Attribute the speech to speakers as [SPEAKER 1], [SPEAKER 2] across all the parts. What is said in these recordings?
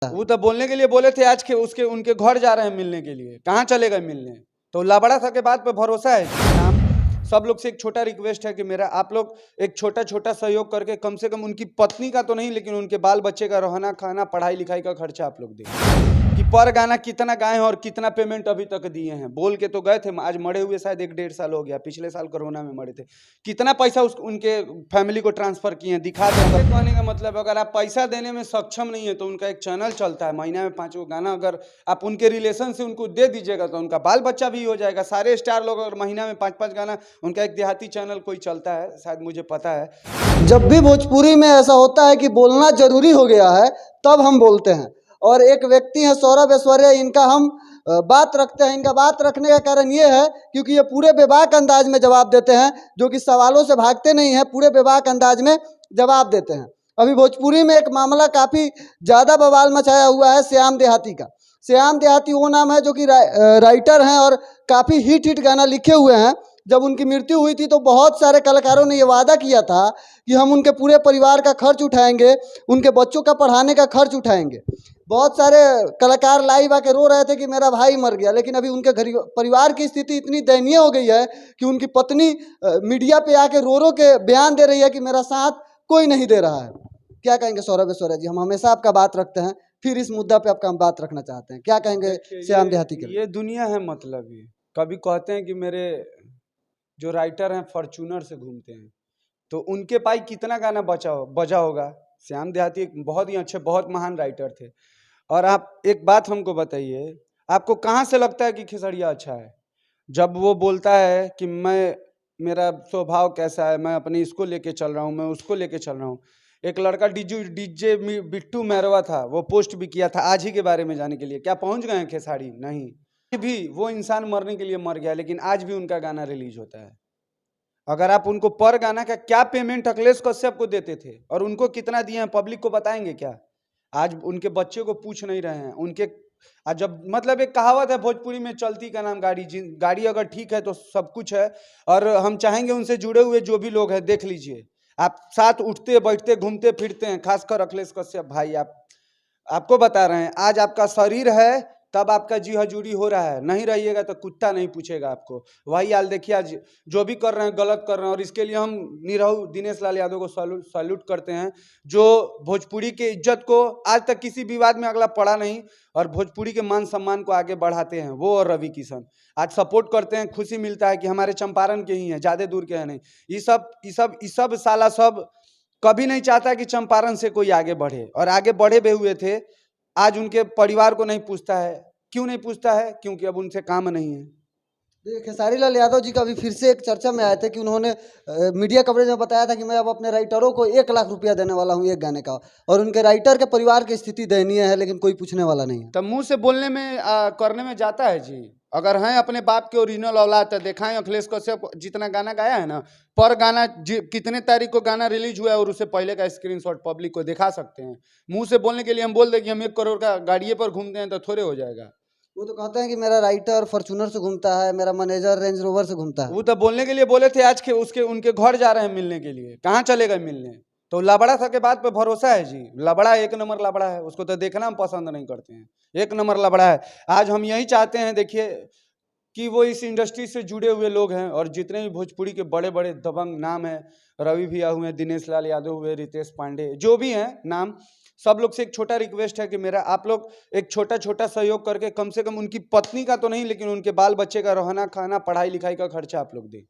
[SPEAKER 1] वो तो बोलने के लिए बोले थे आज के उसके उनके घर जा रहे हैं मिलने के लिए, कहाँ चले गए मिलने? तो लाबड़ा सा के बात पे भरोसा है नाम। सब लोग से एक छोटा रिक्वेस्ट है कि मेरा आप लोग एक छोटा छोटा सहयोग करके कम से कम उनकी पत्नी का तो नहीं लेकिन उनके बाल बच्चे का रहना खाना पढ़ाई लिखाई का खर्चा आप लोग दें कि पर गाना कितना गाए हैं और कितना पेमेंट अभी तक दिए हैं। बोल के तो गए थे, आज मरे हुए शायद 1-1.5 साल हो गया, पिछले साल कोरोना में मरे थे। कितना पैसा उनके फैमिली को ट्रांसफर किए हैं दिखा दें। कहने का मतलब अगर आप पैसा देने में सक्षम नहीं है तो उनका एक चैनल चलता है, महीना में 5 गाना अगर आप उनके रिलेशन से उनको दे दीजिएगा तो उनका बाल बच्चा भी हो जाएगा। सारे स्टार लोग अगर महीना में 5-5 गाना, उनका एक देहाती चैनल कोई चलता है शायद, मुझे पता है।
[SPEAKER 2] जब भी भोजपुरी में ऐसा होता है कि बोलना जरूरी हो गया है तब हम बोलते हैं। और एक व्यक्ति है सौरभ ऐश्वर्या, इनका हम बात रखते हैं। इनका बात रखने का कारण ये है क्योंकि ये पूरे बेबाक अंदाज में जवाब देते हैं, जो कि सवालों से भागते नहीं हैं, पूरे बेबाक अंदाज में जवाब देते हैं। अभी भोजपुरी में एक मामला काफ़ी ज़्यादा बवाल मचाया हुआ है श्याम देहाती का। श्याम देहाती वो नाम है जो कि राइटर हैं और काफ़ी हिट गाना लिखे हुए हैं। जब उनकी मृत्यु हुई थी तो बहुत सारे कलाकारों ने ये वादा किया था कि हम उनके पूरे परिवार का खर्च उठाएंगे, उनके बच्चों का पढ़ाने का खर्च उठाएंगे। बहुत सारे कलाकार लाइव आके रो रहे थे कि मेरा भाई मर गया, लेकिन अभी उनके घर परिवार की स्थिति इतनी दयनीय हो गई है कि उनकी पत्नी मीडिया पे आके रो रो के बयान दे रही है कि मेरा साथ कोई नहीं दे रहा है। क्या कहेंगे सौरभ ऐश्वर्या जी? हम हमेशा आपका बात रखते हैं, फिर इस मुद्दा पे आपका हम बात रखना चाहते हैं। क्या कहेंगे श्याम देहाती के?
[SPEAKER 1] ये दुनिया है मतलब ही। कभी कहते हैं कि मेरे जो राइटर हैं फॉर्च्यूनर से घूमते हैं, तो उनके पास कितना गाना बजा होगा। श्याम देहाती एक बहुत ही अच्छे बहुत महान राइटर थे। और आप एक बात हमको बताइए, आपको कहाँ से लगता है कि खेसरिया अच्छा है? जब वो बोलता है कि मेरा स्वभाव कैसा है, मैं अपने इसको लेके चल रहा हूँ, मैं उसको लेके चल रहा हूँ। एक लड़का डीजे बिट्टू मैरवा था, वो पोस्ट भी किया था आज ही के बारे में जाने के लिए। क्या पहुंच गए हैं खेसारी? नहीं, भी वो इंसान मरने के लिए मर गया, लेकिन आज भी उनका गाना रिलीज होता है। अगर आप उनको पर गाना का क्या पेमेंट अखिलेश कश्यप को देते थे और उनको कितना दिए हैं पब्लिक को बताएंगे क्या? आज उनके बच्चे को पूछ नहीं रहे हैं उनके। आज जब मतलब एक कहावत है भोजपुरी में, चलती का नाम गाड़ी। गाड़ी अगर ठीक है तो सब कुछ है। और हम चाहेंगे उनसे जुड़े हुए जो भी लोग हैं, देख लीजिए आप साथ उठते बैठते घूमते फिरते हैं, खासकर अखिलेश कश्यप भाई। आपको बता रहे हैं, आज आपका शरीर है तब आपका जी हजूरी हो रहा है, नहीं रहिएगा तो कुत्ता नहीं पूछेगा आपको। वही हाल देखिए, आज जो भी कर रहे हैं गलत कर रहे हैं। और इसके लिए हम निरहु दिनेश लाल यादव को सैल्यूट करते हैं, जो भोजपुरी के इज्जत को आज तक किसी विवाद में अगला पड़ा नहीं और भोजपुरी के मान सम्मान को आगे बढ़ाते हैं। वो और रवि किशन आज सपोर्ट करते हैं, खुशी मिलता है कि हमारे चंपारण के ही हैं, ज़्यादा दूर के हैं नहीं। ये सब साला सब कभी नहीं चाहता कि चंपारण से कोई आगे बढ़े, और आगे बढ़े भी हुए थे। आज उनके परिवार को नहीं पूछता है। क्यों नहीं पूछता है? क्योंकि अब उनसे काम नहीं है।
[SPEAKER 2] देखिए, खेसारी लाल यादव जी का अभी फिर से एक चर्चा में आए थे कि उन्होंने मीडिया कवरेज में बताया था कि मैं अब अपने राइटरों को 1 लाख रुपया देने वाला हूं एक गाने का, और उनके राइटर के परिवार की स्थिति दयनीय है, लेकिन कोई पूछने वाला नहीं है।
[SPEAKER 1] तब मुंह से बोलने में करने में जाता है जी। अगर हैं अपने बाप के ओरिजिनल औलाद तो दिखाएं। अखिलेश कश्यप जितना गाना गाया है ना, पर गाना कितने तारीख को गाना रिलीज हुआ है और उससे पहले का स्क्रीनशॉट पब्लिक को दिखा सकते हैं। मुंह से बोलने के लिए हम बोल दें कि हम 1 करोड़ का गाड़िए पर घूमते हैं तो थोड़े हो जाएगा।
[SPEAKER 2] वो तो कहते हैं कि मेरा राइटर फॉर्च्यूनर से घूमता है, मेरा मैनेजर रेंज रोवर से घूमता है।
[SPEAKER 1] वो तो बोलने के लिए बोले थे आज के उनके घर जा रहे हैं मिलने के लिए, कहाँ चले गए मिलने? तो लबड़ा सा के बात पे भरोसा है जी। लबड़ा 1 नंबर लबड़ा है, उसको तो देखना हम पसंद नहीं करते हैं। 1 नंबर लबड़ा है। आज हम यही चाहते हैं, देखिए कि वो इस इंडस्ट्री से जुड़े हुए लोग हैं और जितने भी भोजपुरी के बड़े बड़े दबंग नाम हैं, रवि भैया हुए, दिनेश लाल यादव हुए, रितेश पांडे, जो भी हैं नाम, सब लोग से एक छोटा रिक्वेस्ट है कि मेरा आप लोग एक छोटा छोटा सहयोग करके कम से कम उनकी पत्नी का तो नहीं लेकिन उनके बाल बच्चे का रहना खाना पढ़ाई लिखाई का खर्चा आप लोग दें।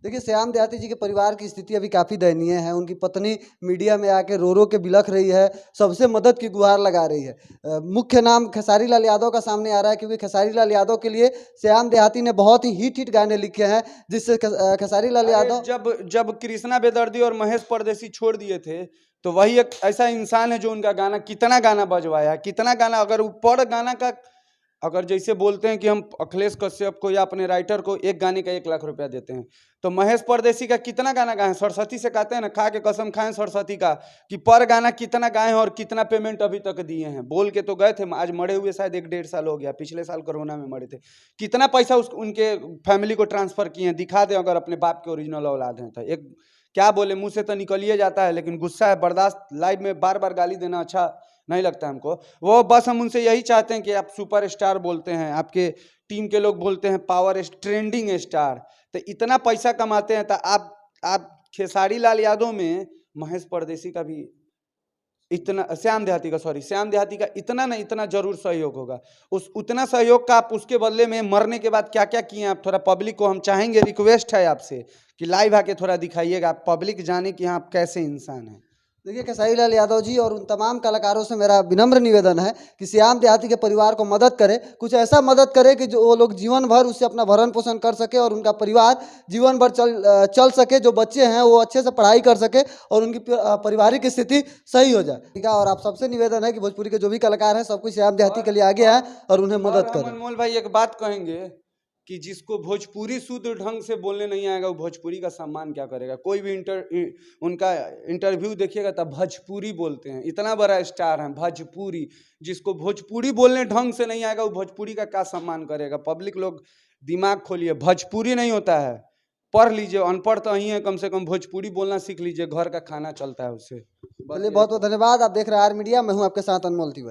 [SPEAKER 2] देखिए, श्याम देहाती जी के परिवार की स्थिति अभी काफ़ी दयनीय है। उनकी पत्नी मीडिया में आके रो रो के बिलख रही है, सबसे मदद की गुहार लगा रही है। मुख्य नाम खेसारी लाल यादव का सामने आ रहा है क्योंकि खेसारी लाल यादव के लिए श्याम देहाती ने बहुत ही हिट गाने लिखे हैं, जिससे खेसारी लाल यादव
[SPEAKER 1] जब कृष्णा बेदर्दी और महेश परदेसी छोड़ दिए थे तो वही एक ऐसा इंसान है जो उनका गाना कितना गाना बजवाया, कितना गाना। अगर ऊपर गाना का अगर जैसे बोलते हैं कि हम अखिलेश कश्यप को या अपने राइटर को एक गाने का 1 लाख रुपया देते हैं, तो महेश परदेसी का कितना गाना गाए? सरस्वती से कहते हैं ना, खा के कसम खाएं सरस्वती का, कि पर गाना कितना गाए हैं और कितना पेमेंट अभी तक दिए हैं। बोल के तो गए थे, आज मरे हुए शायद 1-1.5 साल हो गया, पिछले साल कोरोना में मरे थे। कितना पैसा उनके फैमिली को ट्रांसफर किए हैं दिखा दें, अगर अपने बाप के ओरिजिनल औलाद हैं तो। एक क्या बोले, मुंह से तो निकलिए जाता है लेकिन गुस्सा है बर्दाश्त लाइव में बार बार गाली देना अच्छा नहीं लगता हमको। वो बस हम उनसे यही चाहते हैं कि आप सुपर स्टार बोलते हैं, आपके टीम के लोग बोलते हैं पावर ट्रेंडिंग स्टार, तो इतना पैसा कमाते हैं, तो आप खेसारी लाल यादव में महेश परदेसी का भी इतना, श्याम देहाती का इतना जरूर सहयोग होगा। उतना सहयोग का आप उसके बदले में मरने के बाद क्या क्या किए आप थोड़ा पब्लिक को हम चाहेंगे, रिक्वेस्ट है आपसे कि लाइव आके थोड़ा दिखाइएगा, पब्लिक जाने कि हाँ आप कैसे इंसान हैं।
[SPEAKER 2] देखिए खेसारी लाल यादव जी और उन तमाम कलाकारों से मेरा विनम्र निवेदन है कि श्याम देहाती के परिवार को मदद करे, कुछ ऐसा मदद करे कि जो वो लोग जीवन भर उससे अपना भरण पोषण कर सके और उनका परिवार जीवन भर चल सके, जो बच्चे हैं वो अच्छे से पढ़ाई कर सके और उनकी पारिवारिक स्थिति सही हो जाए। ठीक है, और आप सबसे निवेदन है कि भोजपुरी के जो भी कलाकार हैं सब कुछ श्याम देहाती के लिए आगे आए और उन्हें मदद
[SPEAKER 1] हम
[SPEAKER 2] करें।
[SPEAKER 1] अनमोल भाई एक बात कहेंगे कि जिसको भोजपुरी शुद्ध ढंग से बोलने नहीं आएगा वो भोजपुरी का सम्मान क्या करेगा। कोई भी उनका इंटरव्यू देखिएगा तब भोजपुरी बोलते हैं, इतना बड़ा स्टार है भोजपुरी, जिसको भोजपुरी बोलने ढंग से नहीं आएगा वो भोजपुरी का क्या सम्मान करेगा। पब्लिक लोग दिमाग खोलिए, भोजपुरी नहीं होता है, पढ़ लीजिए, अनपढ़ तो ही है, कम से कम भोजपुरी बोलना सीख लीजिए, घर का खाना चलता है उससे।
[SPEAKER 2] चलिए बहुत बहुत धन्यवाद। आप देख रहे हैं आर मीडिया, मैं हूँ आपके साथ अनमोल तिवारी।